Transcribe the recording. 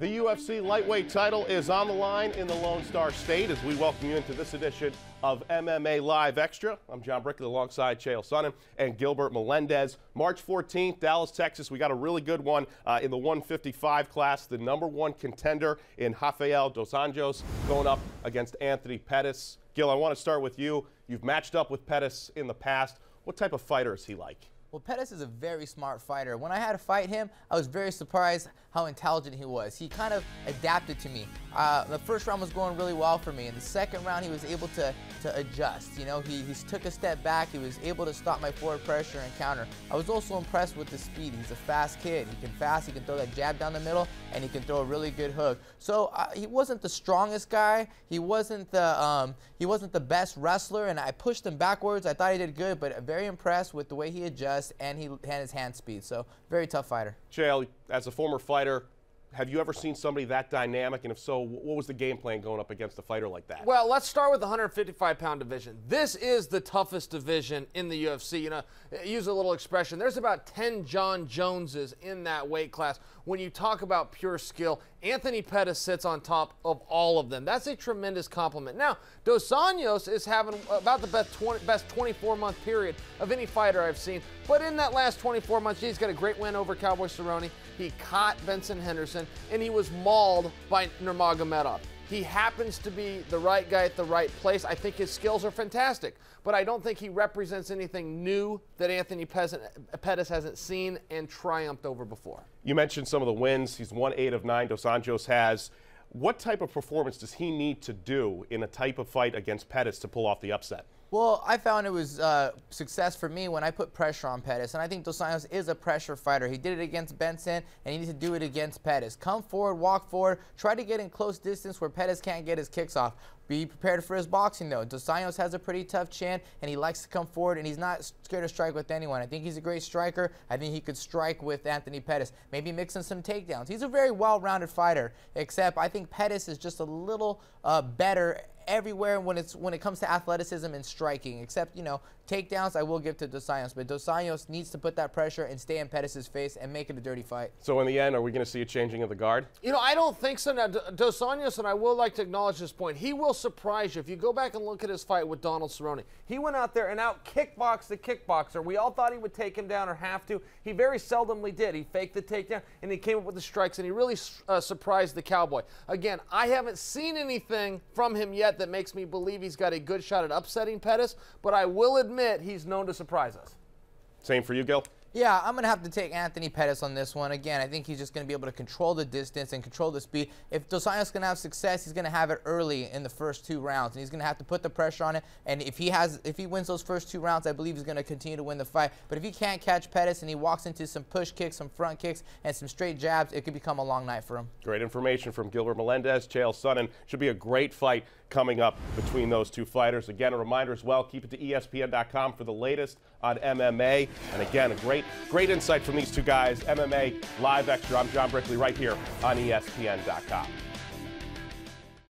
The UFC lightweight title is on the line in the Lone Star State as we welcome you into this edition of MMA Live Extra. I'm John Brickley alongside Chael, Sonnen, and Gilbert Melendez. March 14th, Dallas, Texas. We got a really good one in the 155 class. The #1 contender in Rafael dos Anjos going up against Anthony Pettis. Gil, I want to start with you. You've matched up with Pettis in the past. What type of fighter is he like? Well, Pettis is a very smart fighter. When I had to fight him, I was very surprised how intelligent he was. He kind of adapted to me. The first round was going really well for me. In the second round, he was able to adjust. You know, he took a step back. He was able to stop my forward pressure and counter. I was also impressed with the speed. He's a fast kid. He can throw that jab down the middle, and he can throw a really good hook. So he wasn't the strongest guy. He wasn't the best wrestler, and I pushed him backwards. I thought he did good, but very impressed with the way he adjusts and he had his hand speed. So very tough fighter. Chael, as a former fighter, have you ever seen somebody that dynamic? And if so, what was the game plan going up against a fighter like that? Well, let's start with the 155-pound division. This is the toughest division in the UFC. You know, use a little expression. There's about 10 John Joneses in that weight class. When you talk about pure skill, Anthony Pettis sits on top of all of them. That's a tremendous compliment. Now, Dos Anjos is having about the best 24-month period of any fighter I've seen. But in that last 24 months, he's got a great win over Cowboy Cerrone. He caught Benson Henderson, and he was mauled by Nurmagomedov. He happens to be the right guy at the right place. I think his skills are fantastic, but I don't think he represents anything new that Anthony Pettis hasn't seen and triumphed over before. You mentioned some of the wins. He's won 8 of 9. Dos Anjos has. What type of performance does he need to do in a type of fight against Pettis to pull off the upset? Well, I found it was success for me when I put pressure on Pettis, and I think Dos Anjos is a pressure fighter. He did it against Benson, and he needs to do it against Pettis. Come forward, walk forward, try to get in close distance where Pettis can't get his kicks off. Be prepared for his boxing, though. Dos Anjos has a pretty tough chin, and he likes to come forward, and he's not scared to strike with anyone. I think he's a great striker. I think he could strike with Anthony Pettis, maybe mix in some takedowns. He's a very well-rounded fighter, except I think Pettis is just a little better everywhere when it comes to athleticism and striking, except, you know, takedowns I will give to Dos Anjos, but Dos Anjos needs to put that pressure and stay in Pettis' face and make it a dirty fight. So in the end, are we going to see a changing of the guard? You know, I don't think so. Now, Dos Anjos, and I will like to acknowledge this point, he will surprise you. If you go back and look at his fight with Donald Cerrone, he went out there and out-kickboxed the kickboxer. We all thought he would take him down or have to. He very seldomly did. He faked the takedown, and he came up with the strikes, and he really surprised the Cowboy. Again, I haven't seen anything from him yet that makes me believe he's got a good shot at upsetting Pettis, but I will admit he's known to surprise us. Same for you, Gil? Yeah, I'm going to have to take Anthony Pettis on this one. Again, I think he's just going to be able to control the distance and control the speed. If Dos Anjos is going to have success, he's going to have it early in the first 2 rounds, and he's going to have to put the pressure on it. And if he wins those first 2 rounds, I believe he's going to continue to win the fight. But if he can't catch Pettis and he walks into some push kicks, some front kicks, and some straight jabs, it could become a long night for him. Great information from Gilbert Melendez, Chael, Sonnen. Should be a great fight coming up between those 2 fighters. Again, a reminder as well, keep it to ESPN.com for the latest on MMA. And again, a great insight from these 2 guys. MMA Live Extra. I'm John Brickley right here on ESPN.com.